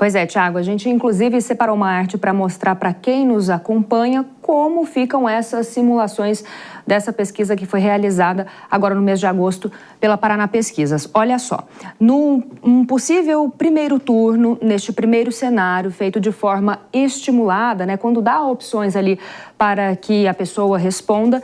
Pois é, Thiago, a gente inclusive separou uma arte para mostrar para quem nos acompanha como ficam essas simulações dessa pesquisa que foi realizada agora no mês de agosto pela Paraná Pesquisas. Olha só, num possível primeiro turno, neste primeiro cenário feito de forma estimulada, né, quando dá opções ali para que a pessoa responda,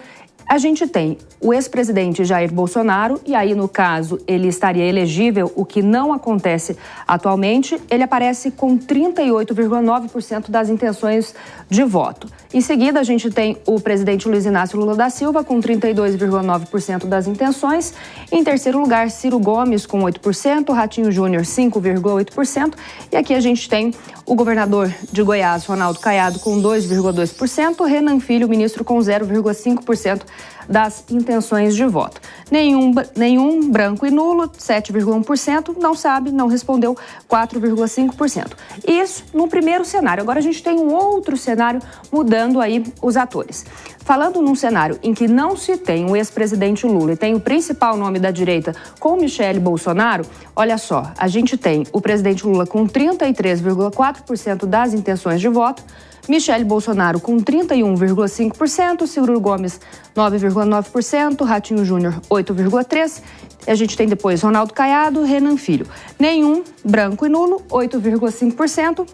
a gente tem o ex-presidente Jair Bolsonaro, e aí, no caso, ele estaria elegível, o que não acontece atualmente. Ele aparece com 38,9% das intenções de voto. Em seguida, a gente tem o presidente Luiz Inácio Lula da Silva, com 32,9% das intenções. Em terceiro lugar, Ciro Gomes, com 8%, Ratinho Júnior, 5,8%. E aqui a gente tem o governador de Goiás, Ronaldo Caiado, com 2,2%, Renan Filho, ministro, com 0,5% das intenções de voto. Nenhum branco e nulo, 7,1%, não sabe, não respondeu, 4,5%. Isso no primeiro cenário. Agora a gente tem um outro cenário mudando aí os atores. Falando num cenário em que não se tem o ex-presidente Lula e tem o principal nome da direita com Michele Bolsonaro, olha só, a gente tem o presidente Lula com 33,4% das intenções de voto, Michele Bolsonaro com 31,5%, Ciro Gomes 9,9%, Ratinho Júnior 8,3%. A gente tem depois Ronaldo Caiado, Renan Filho. Nenhum, branco e nulo, 8,5%.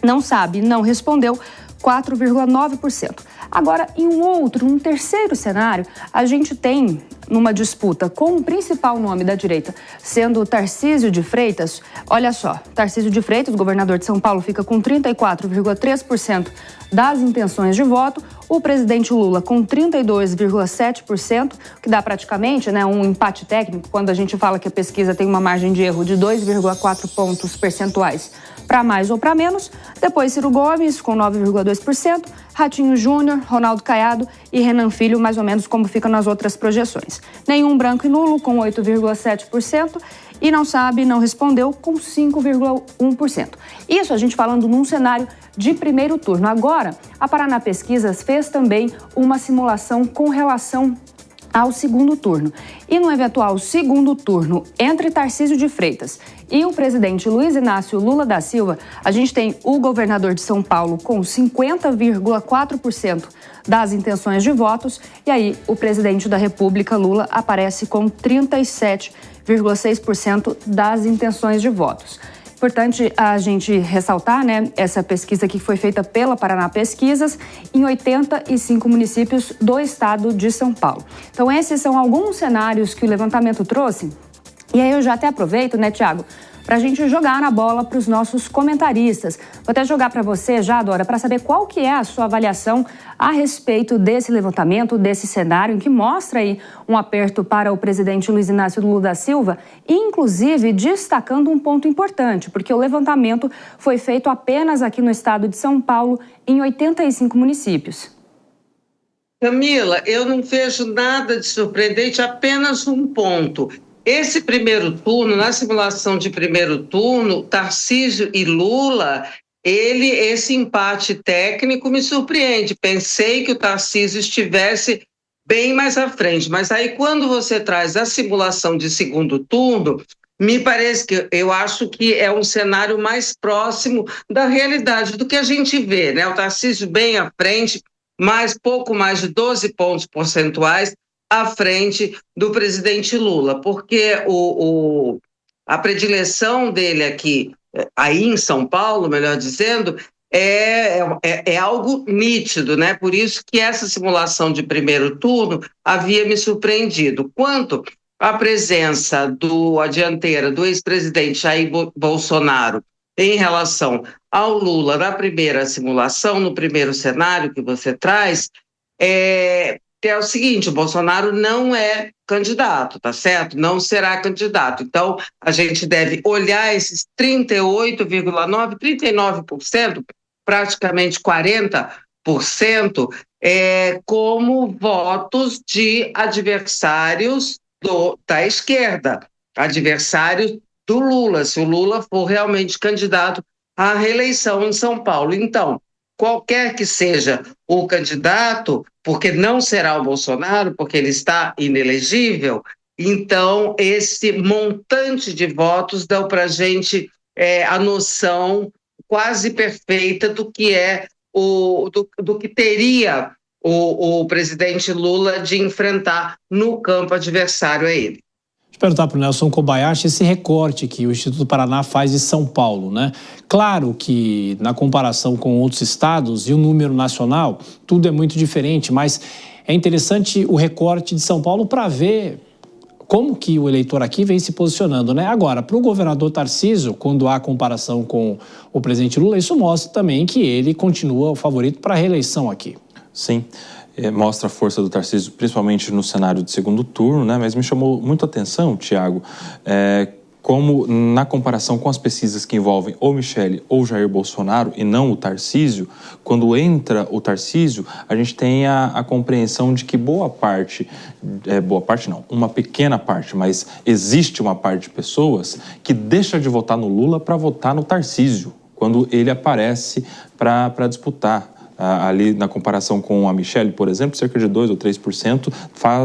Não sabe, não respondeu, 4,9%. Agora, em um terceiro cenário, a gente tem numa disputa com o principal nome da direita, sendo Tarcísio de Freitas. Olha só, Tarcísio de Freitas, governador de São Paulo, fica com 34,3% das intenções de voto. O presidente Lula com 32,7%, que dá praticamente, né, um empate técnico quando a gente fala que a pesquisa tem uma margem de erro de 2,4 pontos percentuais para mais ou para menos. Depois Ciro Gomes com 9,2%, Ratinho Júnior, Ronaldo Caiado e Renan Filho, mais ou menos como fica nas outras projeções. Nenhum branco e nulo com 8,7% e não sabe, não respondeu com 5,1%. Isso a gente falando num cenário de primeiro turno. Agora, a Paraná Pesquisas fez também uma simulação com relação ao segundo turno. E no eventual segundo turno entre Tarcísio de Freitas e o presidente Luiz Inácio Lula da Silva, a gente tem o governador de São Paulo com 50,4% das intenções de votos, e aí o presidente da República, Lula, aparece com 37,6% das intenções de votos. Importante a gente ressaltar, né, essa pesquisa que foi feita pela Paraná Pesquisas em 85 municípios do estado de São Paulo. Então, esses são alguns cenários que o levantamento trouxe. E aí eu já até aproveito, né, Thiago, para a gente jogar na bola para os nossos comentaristas. Vou até jogar para você já, Dora, para saber qual que é a sua avaliação a respeito desse levantamento, desse cenário, em que mostra aí um aperto para o presidente Luiz Inácio Lula da Silva, inclusive destacando um ponto importante, porque o levantamento foi feito apenas aqui no estado de São Paulo, em 85 municípios. Camila, eu não vejo nada de surpreendente, apenas um ponto. Esse primeiro turno, na simulação de primeiro turno, Tarcísio e Lula, esse empate técnico me surpreende. Pensei que o Tarcísio estivesse bem mais à frente, mas aí quando você traz a simulação de segundo turno, me parece que eu acho que é um cenário mais próximo da realidade do que a gente vê, né? O Tarcísio bem à frente, pouco mais de 12 pontos percentuais à frente do presidente Lula, porque a predileção dele aqui, aí em São Paulo, melhor dizendo, é algo nítido, né? Por isso que essa simulação de primeiro turno havia me surpreendido. Quanto à presença à dianteira do ex-presidente Jair Bolsonaro em relação ao Lula na primeira simulação, no primeiro cenário que você traz, é o seguinte: o Bolsonaro não é candidato, tá certo? Não será candidato. Então, a gente deve olhar esses 38,9%, 39%, praticamente 40%, como votos de adversários da esquerda, adversários do Lula, se o Lula for realmente candidato à reeleição em São Paulo. Então, qualquer que seja o candidato, porque não será o Bolsonaro, porque ele está inelegível, então esse montante de votos dá para a gente a noção quase perfeita do que é do que teria o presidente Lula de enfrentar no campo adversário a ele. Deixa eu perguntar para o Nelson Kobayashi esse recorte que o Instituto Paraná faz de São Paulo, né? Claro que na comparação com outros estados e o número nacional, tudo é muito diferente, mas é interessante o recorte de São Paulo para ver como que o eleitor aqui vem se posicionando, né? Agora, para o governador Tarcísio, quando há comparação com o presidente Lula, isso mostra também que ele continua o favorito para a reeleição aqui. Sim, mostra a força do Tarcísio, principalmente no cenário de segundo turno, né? Mas me chamou muito a atenção, Tiago, como na comparação com as pesquisas que envolvem ou Michele ou Jair Bolsonaro e não o Tarcísio, quando entra o Tarcísio, a gente tem a compreensão de que uma pequena parte, mas existe uma parte de pessoas que deixa de votar no Lula para votar no Tarcísio, quando ele aparece para disputar. Ali na comparação com a Michele, por exemplo, cerca de 2 ou 3%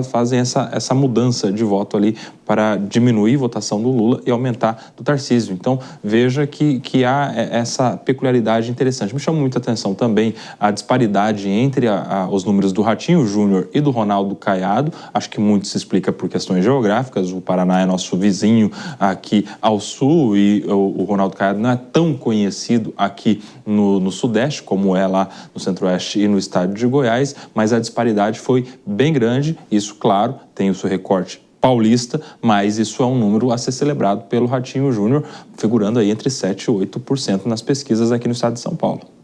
fazem essa mudança de voto ali para diminuir a votação do Lula e aumentar do Tarcísio. Então, veja que há essa peculiaridade interessante. Me chama muita atenção também a disparidade entre os números do Ratinho Júnior e do Ronaldo Caiado. Acho que muito se explica por questões geográficas. O Paraná é nosso vizinho aqui ao sul e o Ronaldo Caiado não é tão conhecido aqui no Sudeste como é lá no Centro-Oeste e no estado de Goiás, mas a disparidade foi bem grande. Isso, claro, tem o seu recorte paulista, mas isso é um número a ser celebrado pelo Ratinho Júnior, figurando aí entre 7% e 8% nas pesquisas aqui no estado de São Paulo.